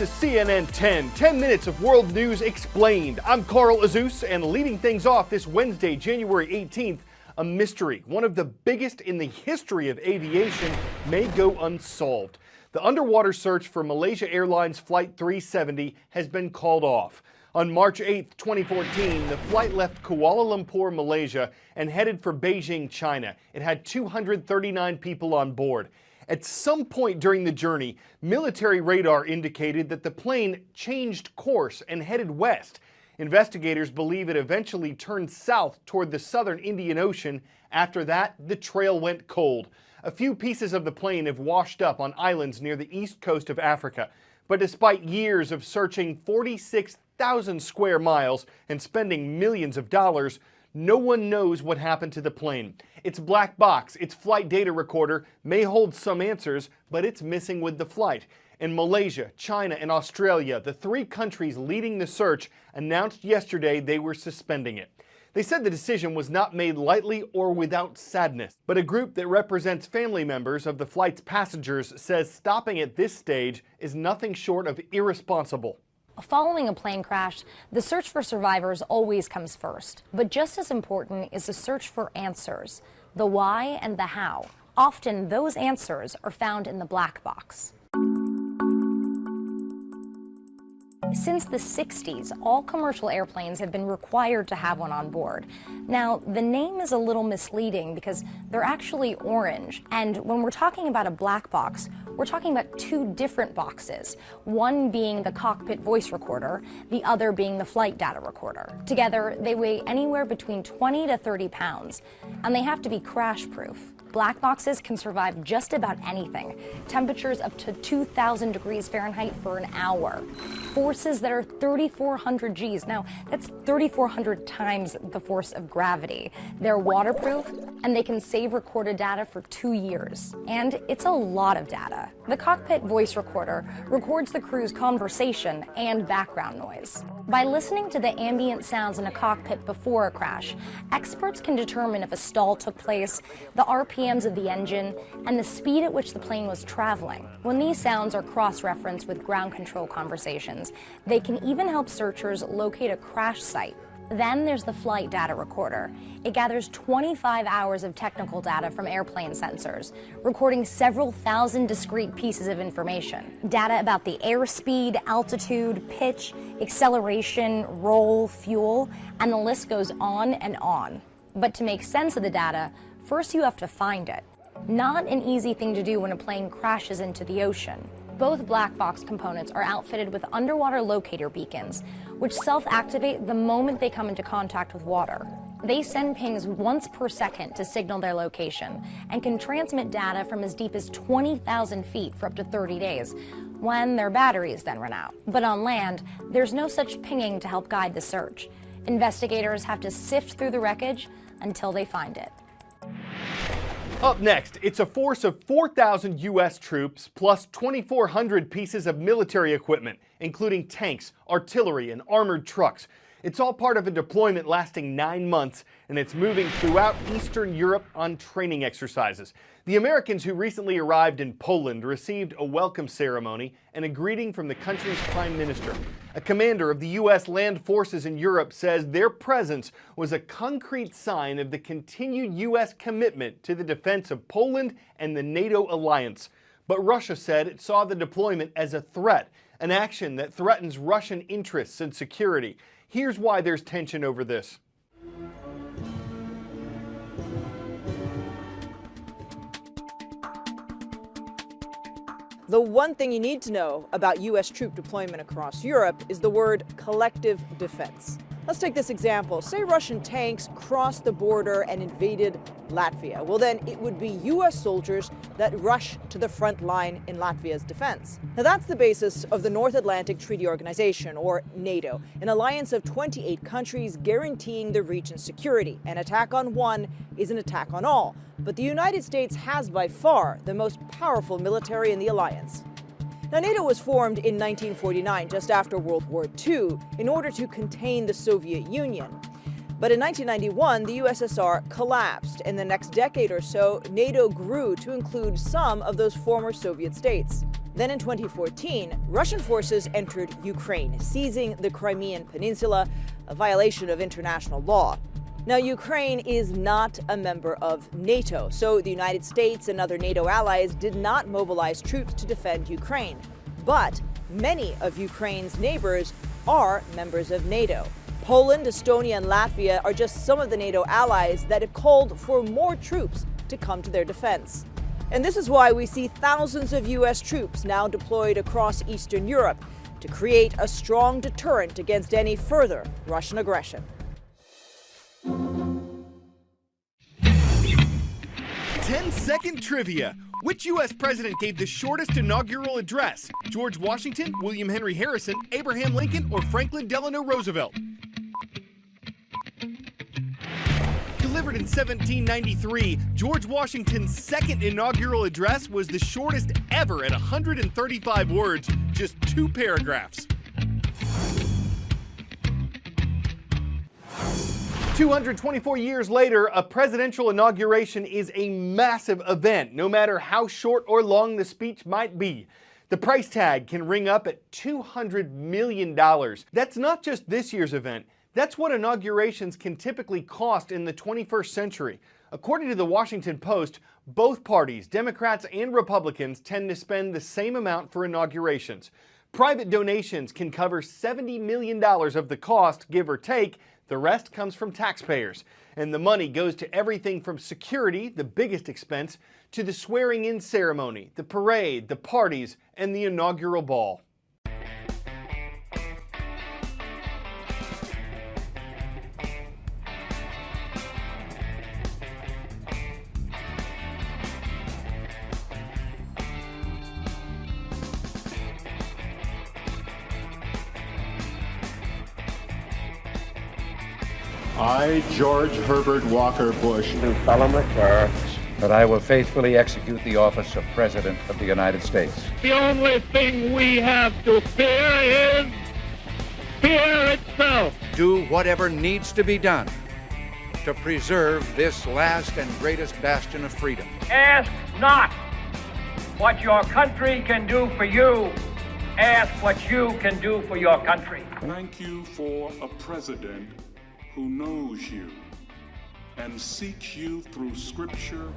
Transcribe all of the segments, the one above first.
This is CNN 10 minutes of world news explained. I'm Azuz, and leading things off this Wednesday, January 18th, a mystery, one of the biggest in the history of aviation, may go unsolved. The underwater search for Malaysia Airlines Flight 370 has been called off. On March 8, 2014, the flight left Kuala Lumpur, Malaysia, and headed for Beijing, China. It had 239 people on board. At some point during the journey, military radar indicated that the plane changed course and headed west. Investigators believe it eventually turned south toward the southern Indian Ocean. After that, the trail went cold. A few pieces of the plane have washed up on islands near the east coast of Africa. But despite years of searching 46,000 square miles and spending millions of dollars, no one knows what happened to the plane. Its black box, its flight data recorder, may hold some answers, but it's missing with the flight. In Malaysia, China, and Australia, the three countries leading the search announced yesterday they were suspending it. They said the decision was not made lightly or without sadness, but a group that represents family members of the flight's passengers says stopping at this stage is nothing short of irresponsible. Following a plane crash, the search for survivors always comes first. But just as important is the search for answers, the why and the how. Often those answers are found in the black box. Since the 60s, all commercial airplanes have been required to have one on board. Now, the name is a little misleading because they're actually orange. And when we're talking about a black box, we're talking about two different boxes, one being the cockpit voice recorder, the other being the flight data recorder. Together, they weigh anywhere between 20 to 30 pounds, and they have to be crash-proof. Black boxes can survive just about anything. Temperatures up to 2,000 degrees Fahrenheit for an hour. Forces that are 3,400 Gs. Now, that's 3,400 times the force of gravity. They're waterproof, and they can save recorded data for 2 years. And it's a lot of data. The cockpit voice recorder records the crew's conversation and background noise. By listening to the ambient sounds in a cockpit before a crash, experts can determine if a stall took place, the RPMs of the engine, and the speed at which the plane was traveling. When these sounds are cross-referenced with ground control conversations, they can even help searchers locate a crash site. Then there's the flight data recorder. It gathers 25 hours of technical data from airplane sensors, recording several thousand discrete pieces of information. Data about the airspeed, altitude, pitch, acceleration, roll, fuel, and the list goes on and on. But to make sense of the data, first you have to find it. Not an easy thing to do when a plane crashes into the ocean. Both black box components are outfitted with underwater locator beacons, which self-activate the moment they come into contact with water. They send pings once per second to signal their location and can transmit data from as deep as 20,000 feet for up to 30 days, when their batteries then run out. But on land, there's no such pinging to help guide the search. Investigators have to sift through the wreckage until they find it. Up next, it's a force of 4,000 U.S. troops plus 2,400 pieces of military equipment, including tanks, artillery, and armored trucks. It's all part of a deployment lasting 9 months, and it's moving throughout Eastern Europe on training exercises. The Americans who recently arrived in Poland received a welcome ceremony and a greeting from the country's prime minister. A commander of the U.S. land forces in Europe says their presence was a concrete sign of the continued U.S. commitment to the defense of Poland and the NATO alliance. But Russia said it saw the deployment as a threat, an action that threatens Russian interests and security. Here's why there's tension over this. The one thing you need to know about U.S. troop deployment across Europe is the word collective defense. Let's take this example. Say Russian tanks crossed the border and invaded Latvia. Well, then it would be U.S. soldiers that rush to the front line in Latvia's defense. Now, that's the basis of the North Atlantic Treaty Organization, or NATO, an alliance of 28 countries guaranteeing the region's security. An attack on one is an attack on all. But the United States has by far the most powerful military in the alliance. Now, NATO was formed in 1949, just after World War II, in order to contain the Soviet Union. But in 1991, the USSR collapsed. In the next decade or so, NATO grew to include some of those former Soviet states. Then in 2014, Russian forces entered Ukraine, seizing the Crimean Peninsula, a violation of international law. Now, Ukraine is not a member of NATO, so the United States and other NATO allies did not mobilize troops to defend Ukraine. But many of Ukraine's neighbors are members of NATO. Poland, Estonia, and Latvia are just some of the NATO allies that have called for more troops to come to their defense. And this is why we see thousands of U.S. troops now deployed across Eastern Europe to create a strong deterrent against any further Russian aggression. 10-second trivia. Which U.S. president gave the shortest inaugural address? George Washington, William Henry Harrison, Abraham Lincoln, or Franklin Delano Roosevelt? Delivered in 1793, George Washington's second inaugural address was the shortest ever at 135 words, just 2 paragraphs. 224 years later, a presidential inauguration is a massive event, no matter how short or long the speech might be. The price tag can ring up at $200 million. That's not just this year's event. That's what inaugurations can typically cost in the 21st century. According to the Washington Post, both parties, Democrats and Republicans, tend to spend the same amount for inaugurations. Private donations can cover $70 million of the cost, give or take. The rest comes from taxpayers. And the money goes to everything from security, the biggest expense, to the swearing-in ceremony, the parade, the parties, and the inaugural ball. I, George Herbert Walker Bush, do solemnly swear that I will faithfully execute the office of President of the United States. The only thing we have to fear is fear itself. Do whatever needs to be done to preserve this last and greatest bastion of freedom. Ask not what your country can do for you. Ask what you can do for your country. thank you for a president who knows you and seeks you through Scripture.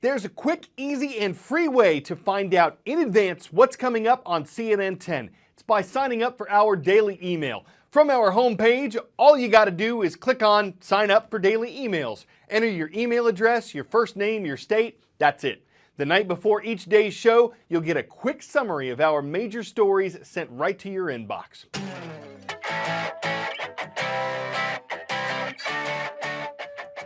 There's a quick, easy, and free way to find out in advance what's coming up on CNN 10. It's by signing up for our daily email. From our homepage, all you got to do is click on Sign Up for Daily Emails. Enter your email address, your first name, your state. That's it. The night before each day's show, you'll get a quick summary of our major stories sent right to your inbox.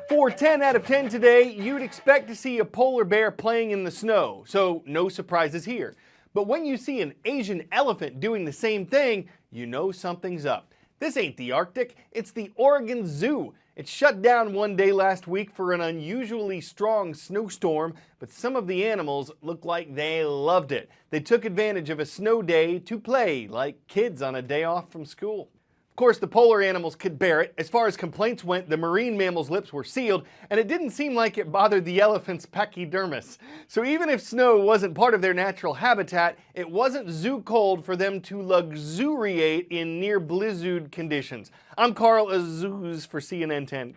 For 10 out of 10 today, you'd expect to see a polar bear playing in the snow, so no surprises here. But when you see an Asian elephant doing the same thing, you know something's up. This ain't the Arctic, it's the Oregon Zoo. It shut down one day last week for an unusually strong snowstorm, but some of the animals look like they loved it. They took advantage of a snow day to play, like kids on a day off from school. Of course, the polar animals could bear it. As far as complaints went, the marine mammal's lips were sealed, and it didn't seem like it bothered the elephant's pachydermis. So even if snow wasn't part of their natural habitat, it wasn't zoo cold for them to luxuriate in near blizzard conditions. I'm Carl Azuz for CNN 10.